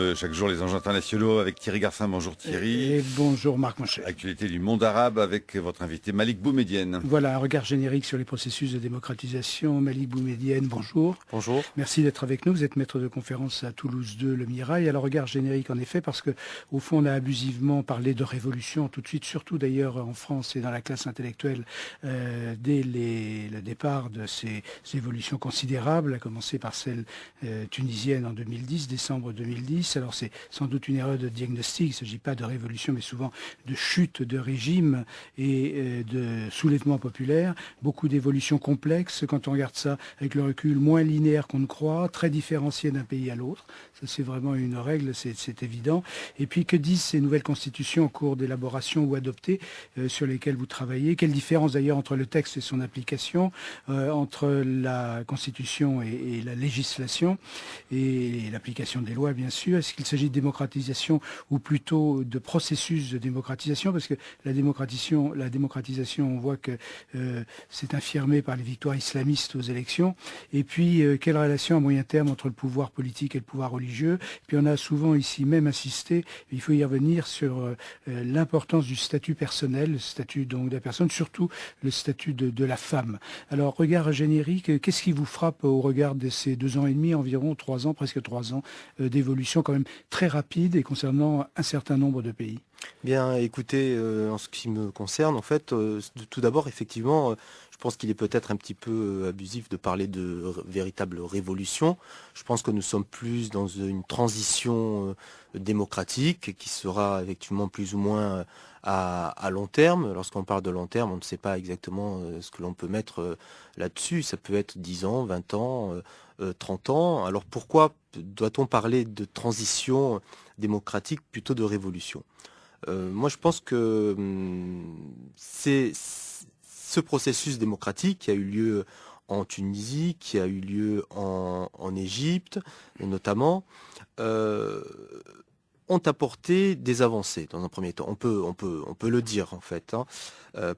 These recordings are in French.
comme chaque jour, les enjeux internationaux avec Thierry Garcin. Bonjour Thierry. Et bonjour Marc Monchet. Actualité du monde arabe avec votre invité Malik Boumedienne. Voilà un regard générique sur les processus de démocratisation. Malik Boumedienne, bonjour. Bonjour. Merci d'être avec nous. Vous êtes maître de conférence à Toulouse 2, le Mirail. Alors regard générique en effet, parce que au fond on a abusivement parlé de révolution tout de suite, surtout d'ailleurs en France et dans la classe intellectuelle, dès le départ de ces évolutions considérables, à commencer par celle tunisienne en 2010, décembre 2010. Alors c'est sans doute une erreur de diagnostic. Il ne s'agit pas de révolution, mais souvent de chute de régime et de soulèvement populaire. Beaucoup d'évolutions complexes, quand on regarde ça avec le recul, moins linéaire qu'on ne croit, très différenciées d'un pays à l'autre. Ça, c'est vraiment une règle, c'est évident. Et puis, que disent ces nouvelles constitutions en cours d'élaboration ou adoptées sur lesquelles vous travaillez? Quelle différence d'ailleurs entre le texte et son application, entre la constitution et la législation et l'application des lois, bien sûr? Est-ce qu'il s'agit de démocratisation ou plutôt de processus de démocratisation? Parce que la démocratisation, on voit que c'est infirmé par les victoires islamistes aux élections. Et puis, quelle relation à moyen terme entre le pouvoir politique et le pouvoir religieux? Puis on a souvent ici même insisté, il faut y revenir, sur l'importance du statut personnel, le statut donc de la personne, surtout le statut de la femme. Alors, regard générique, qu'est-ce qui vous frappe au regard de ces 2 ans et demi, environ 3 ans, presque 3 ans d'évolution quand même très rapide et concernant un certain nombre de pays? Bien, écoutez, en ce qui me concerne, en fait, tout d'abord, effectivement, je pense qu'il est peut-être un petit peu abusif de parler de véritable révolution. Je pense que nous sommes plus dans une transition démocratique qui sera effectivement plus ou moins à long terme. Lorsqu'on parle de long terme, on ne sait pas exactement ce que l'on peut mettre là-dessus. Ça peut être 10 ans, 20 ans, 30 ans. Alors pourquoi doit-on parler de transition démocratique plutôt de révolution? Moi, je pense que c'est ce processus démocratique qui a eu lieu en Tunisie, qui a eu lieu en Égypte, notamment, ont apporté des avancées dans un premier temps. On peut le dire, en fait.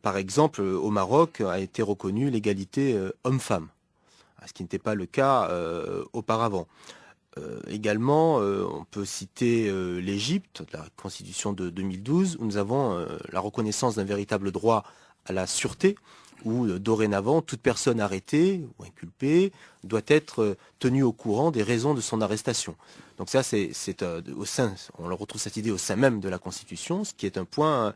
Par exemple, au Maroc a été reconnue l'égalité homme-femme, ce qui n'était pas le cas auparavant. Également, on peut citer l'Égypte, la constitution de 2012, où nous avons la reconnaissance d'un véritable droit à la sûreté, où dorénavant, toute personne arrêtée ou inculpée doit être tenue au courant des raisons de son arrestation. Donc ça, on le retrouve cette idée au sein même de la Constitution, ce qui est un point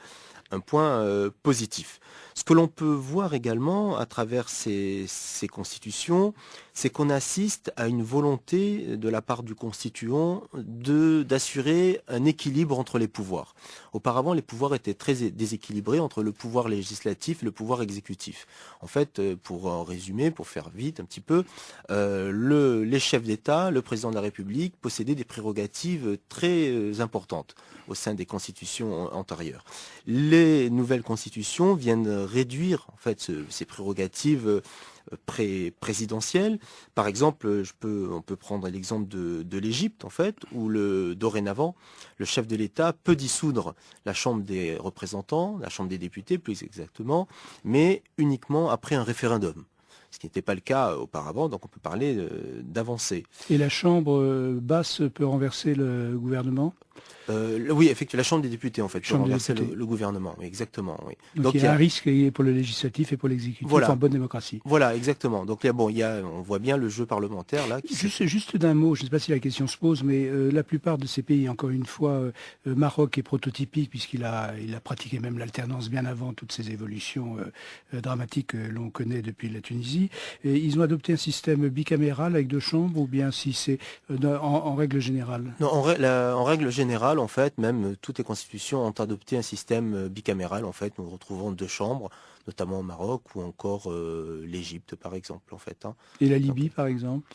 positif. Ce que l'on peut voir également à travers ces constitutions, c'est qu'on assiste à une volonté de la part du constituant d'assurer un équilibre entre les pouvoirs. Auparavant, les pouvoirs étaient très déséquilibrés entre le pouvoir législatif et le pouvoir exécutif. En fait, pour résumer, pour faire vite un petit peu, les chefs d'État, le président de la République possédaient des prérogatives très importantes au sein des constitutions antérieures. Les nouvelles constitutions viennent réduire en fait ces prérogatives présidentielles. Par exemple, on peut prendre l'exemple de l'Égypte, en fait, où dorénavant, le chef de l'État peut dissoudre la Chambre des représentants, la Chambre des députés plus exactement, mais uniquement après un référendum. Ce qui n'était pas le cas auparavant, donc on peut parler d'avancée. Et la Chambre basse peut renverser le gouvernement? Oui, effectivement, la Chambre des députés, en fait, peut renverser le gouvernement. Oui, exactement. Oui. Donc il y a un risque pour le législatif et pour l'exécutif, voilà, en bonne démocratie. Voilà, exactement. Donc on voit bien le jeu parlementaire là. Juste d'un mot, je ne sais pas si la question se pose, mais la plupart de ces pays, encore une fois, Maroc est prototypique puisqu'il a pratiqué même l'alternance bien avant toutes ces évolutions dramatiques que l'on connaît depuis la Tunisie. Et ils ont adopté un système bicaméral avec 2 chambres, ou bien si c'est en règle générale? Non, en règle générale, en fait, même toutes les constitutions ont adopté un système bicaméral. En fait, nous retrouvons 2 chambres, notamment au Maroc ou encore l'Égypte, par exemple, en fait. Et la Libye, par exemple?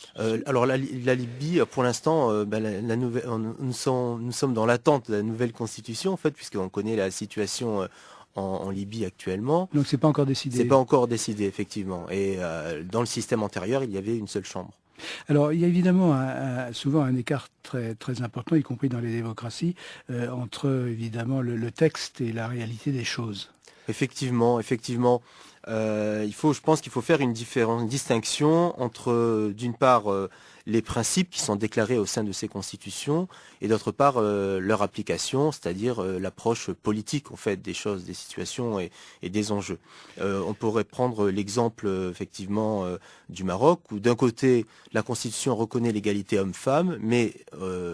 Alors la Libye, pour l'instant, nous sommes dans l'attente de la nouvelle constitution, en fait, puisqu'on connaît la situation en Libye actuellement. Donc c'est pas encore décidé? C'est pas encore décidé, effectivement. Et dans le système antérieur, il y avait une seule chambre. Alors, il y a évidemment souvent un écart très, très important, y compris dans les démocraties, entre évidemment le texte et la réalité des choses. Effectivement. Je pense qu'il faut faire une distinction entre, d'une part, les principes qui sont déclarés au sein de ces constitutions et d'autre part leur application, c'est-à-dire l'approche politique en fait des choses, des situations et des enjeux. On pourrait prendre l'exemple effectivement du Maroc où d'un côté la Constitution reconnaît l'égalité homme-femme, mais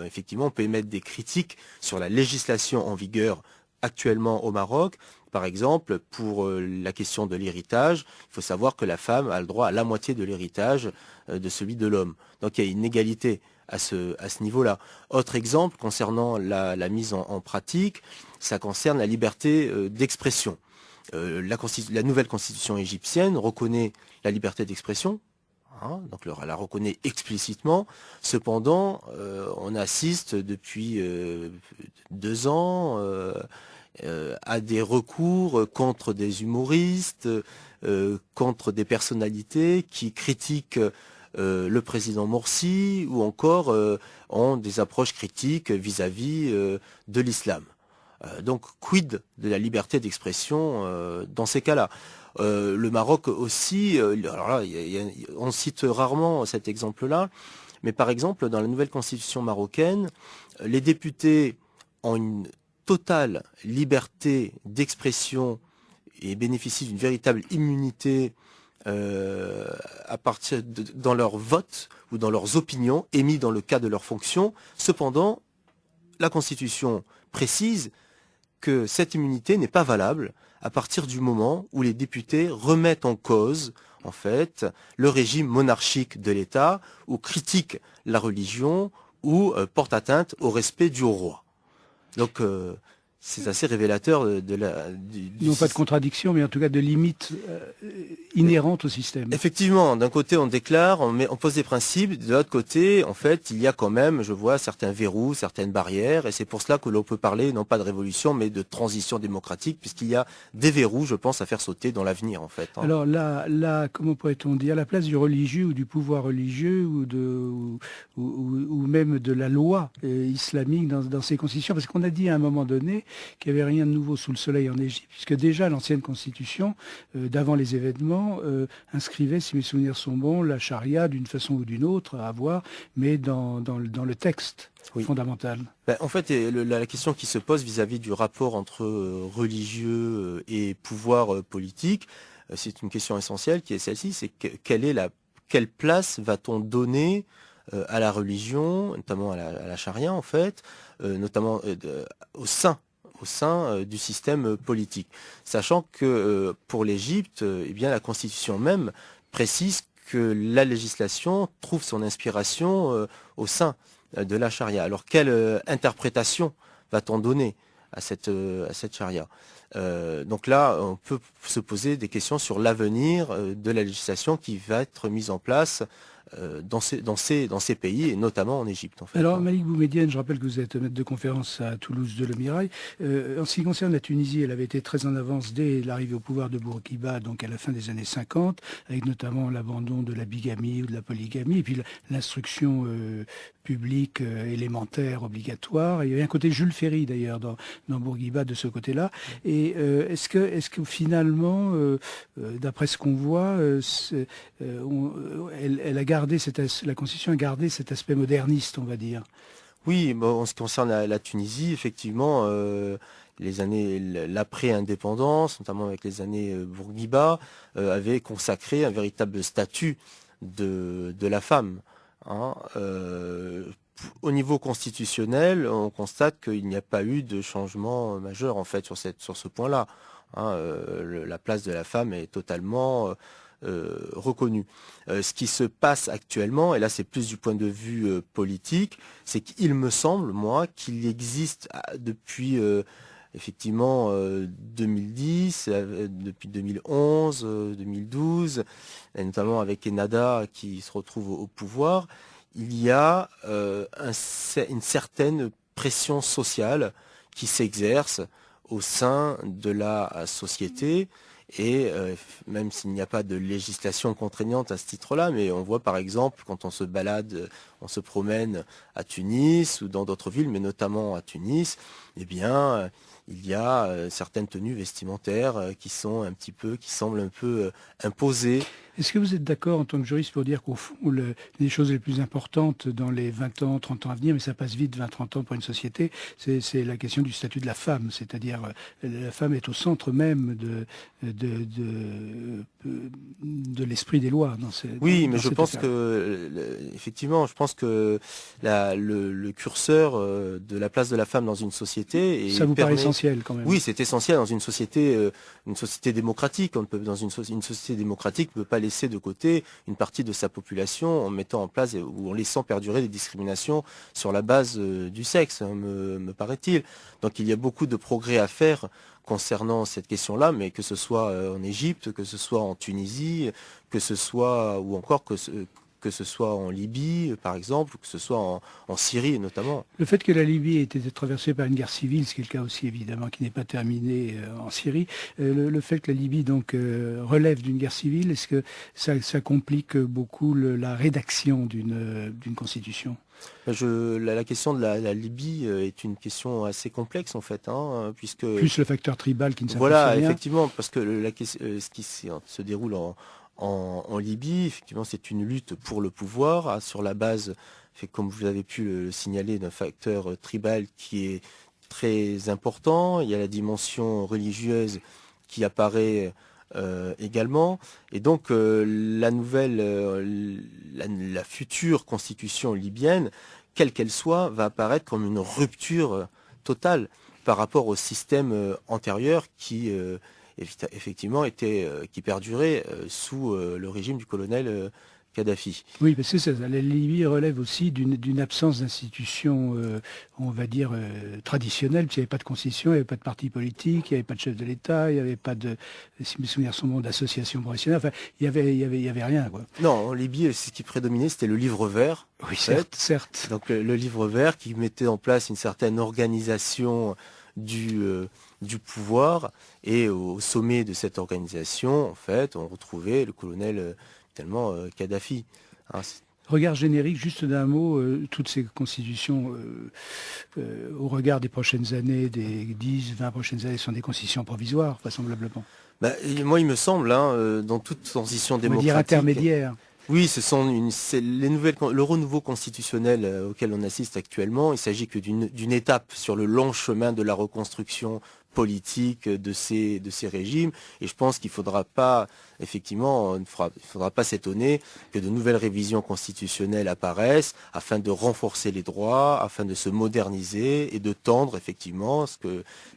effectivement on peut émettre des critiques sur la législation en vigueur actuellement au Maroc. Par exemple, pour la question de l'héritage, il faut savoir que la femme a le droit à la moitié de l'héritage de celui de l'homme. Donc il y a une égalité à ce niveau-là. Autre exemple concernant la mise en pratique, ça concerne la liberté d'expression. La nouvelle constitution égyptienne reconnaît la liberté d'expression, donc elle la reconnaît explicitement. Cependant, on assiste depuis 2 ans à des recours contre des humoristes, contre des personnalités qui critiquent le président Morsi ou encore ont des approches critiques vis-à-vis de l'islam. Donc, quid de la liberté d'expression dans ces cas-là? Le Maroc aussi, alors là, on cite rarement cet exemple-là, mais par exemple, dans la nouvelle constitution marocaine, les députés ont une totale liberté d'expression et bénéficient d'une véritable immunité à partir dans leurs votes ou dans leurs opinions émis dans le cadre de leurs fonctions. Cependant, la Constitution précise que cette immunité n'est pas valable à partir du moment où les députés remettent en cause, en fait, le régime monarchique de l'État, ou critiquent la religion, ou portent atteinte au respect du roi. Donc, c'est assez révélateur non pas de contradiction, mais en tout cas de limites inhérentes au système. Effectivement, d'un côté on déclare, on pose des principes, de l'autre côté, en fait, il y a quand même, je vois, certains verrous, certaines barrières, et c'est pour cela que l'on peut parler non pas de révolution, mais de transition démocratique, puisqu'il y a des verrous, je pense, à faire sauter dans l'avenir, en fait. Alors là, comment pourrait-on dire, à la place du religieux ou du pouvoir religieux ou même de la loi islamique dans ces constitutions, parce qu'on a dit à un moment donné qu'il n'y avait rien de nouveau sous le soleil en Égypte, puisque déjà l'ancienne constitution, d'avant les événements, inscrivait, si mes souvenirs sont bons, la charia d'une façon ou d'une autre à avoir, mais dans le texte fondamental. En fait, la question qui se pose vis-à-vis du rapport entre religieux et pouvoir politique, c'est une question essentielle qui est celle-ci, c'est quelle place va-t-on donner à la religion, notamment à la charia en fait, notamment au sein du système politique. Sachant que pour l'Égypte, eh bien, la constitution même précise que la législation trouve son inspiration au sein de la charia. Alors quelle interprétation va-t-on donner à cette charia? Donc là, on peut se poser des questions sur l'avenir de la législation qui va être mise en place dans ces pays, et notamment en Égypte. En fait. Alors, Malik Boumedienne, je rappelle que vous êtes maître de conférence à Toulouse de Le Mirail. En ce qui concerne la Tunisie, elle avait été très en avance dès l'arrivée au pouvoir de Bourguiba, donc à la fin des années 50, avec notamment l'abandon de la bigamie ou de la polygamie, et puis l'instruction publique élémentaire, obligatoire. Il y avait un côté Jules Ferry, d'ailleurs, dans Bourguiba, de ce côté-là. Et est-ce que finalement, d'après ce qu'on voit, elle a gardé la Constitution a gardé cet aspect moderniste, on va dire. Oui, en ce qui concerne la Tunisie, effectivement, les années l'après-indépendance, notamment avec les années Bourguiba, avaient consacré un véritable statut de la femme. Au niveau constitutionnel, on constate qu'il n'y a pas eu de changement majeur en fait sur ce point-là. La place de la femme est totalement reconnue. Ce qui se passe actuellement, et là c'est plus du point de vue politique, c'est qu'il me semble, moi, qu'il existe depuis effectivement 2010, depuis 2011, 2012, et notamment avec Ennahda qui se retrouve au pouvoir, il y a une certaine pression sociale qui s'exerce au sein de la société Et même s'il n'y a pas de législation contraignante à ce titre-là, mais on voit par exemple quand on se balade, on se promène à Tunis ou dans d'autres villes, mais notamment à Tunis, eh bien il y a certaines tenues vestimentaires qui semblent un peu imposées. Est-ce que vous êtes d'accord en tant que juriste pour dire qu'au fond, les choses les plus importantes dans les 20 ans, 30 ans à venir, mais ça passe vite, 20-30 ans pour une société, c'est la question du statut de la femme, c'est-à-dire la femme est au centre même de l'esprit des lois. Oui, mais je pense que, effectivement, je pense que le curseur de la place de la femme dans une société... Ça vous paraît essentiel quand même? Oui, c'est essentiel dans une société démocratique. Dans une société démocratique, ne peut pas laisser de côté une partie de sa population en mettant en place ou en laissant perdurer des discriminations sur la base du sexe, hein, me paraît-il. Donc il y a beaucoup de progrès à faire concernant cette question-là, mais que ce soit en Égypte, que ce soit en Tunisie, que ce soit ou encore que ce soit en Libye, par exemple, ou que ce soit en Syrie notamment. Le fait que la Libye ait été traversée par une guerre civile, ce qui est le cas aussi évidemment, qui n'est pas terminé en Syrie, le fait que la Libye donc relève d'une guerre civile, est-ce que ça complique beaucoup la rédaction d'une constitution? La question de la Libye est une question assez complexe en fait, hein, puisque... Plus le facteur tribal qui ne s'implique rien. Voilà, rien. effectivement, parce que ce qui se déroule en Libye, effectivement, c'est une lutte pour le pouvoir, sur la base, comme vous avez pu le signaler, d'un facteur tribal qui est très important. Il y a la dimension religieuse qui apparaît également. Et donc, la future constitution libyenne, quelle qu'elle soit, va apparaître comme une rupture totale par rapport au système antérieur qui... effectivement qui perdurait sous le régime du colonel Kadhafi. Oui, parce que la Libye relève aussi d'une absence d'institutions, on va dire, traditionnelles, puisqu'il n'y avait pas de constitution, il n'y avait pas de parti politique, il n'y avait pas de chef de l'État, il n'y avait pas de, si mes souvenirs sont bons, d'association professionnelle, enfin, il y avait rien, quoi. Non, en Libye, ce qui prédominait, c'était le livre vert. Oui, certes. Donc le livre vert qui mettait en place une certaine organisation du pouvoir, et au sommet de cette organisation, en fait, on retrouvait le colonel Kadhafi. Hein, regard générique, juste d'un mot, toutes ces constitutions, au regard des prochaines années, des 10, 20 prochaines années, sont des constitutions provisoires, vraisemblablement. Moi, il me semble, dans toute transition démocratique... On va dire intermédiaire. Oui, le renouveau constitutionnel auquel on assiste actuellement. Il s'agit que d'une étape sur le long chemin de la reconstruction politique de ces régimes, et je pense qu'il faudra pas, effectivement, il faudra pas s'étonner que de nouvelles révisions constitutionnelles apparaissent afin de renforcer les droits, afin de se moderniser et de tendre, effectivement, ce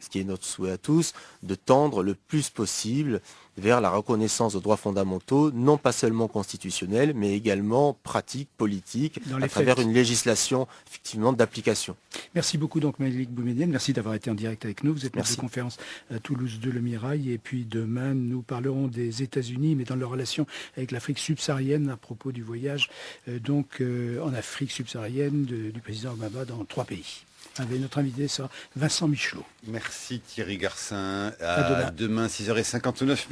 qui est notre souhait à tous, de tendre le plus possible vers la reconnaissance de droits fondamentaux, non pas seulement constitutionnels, mais également pratiques, politiques, à travers une législation effectivement d'application. Merci beaucoup donc Malik Boumedienne, merci d'avoir été en direct avec nous. Vous êtes maître de conférence à Toulouse 2 Le Mirail, et puis demain nous parlerons des États-Unis, mais dans leur relation avec l'Afrique subsaharienne, à propos du voyage en Afrique subsaharienne du président Obama dans 3 pays. Notre invité sera Vincent Michelot. Merci Thierry Garcin. À demain 6h59.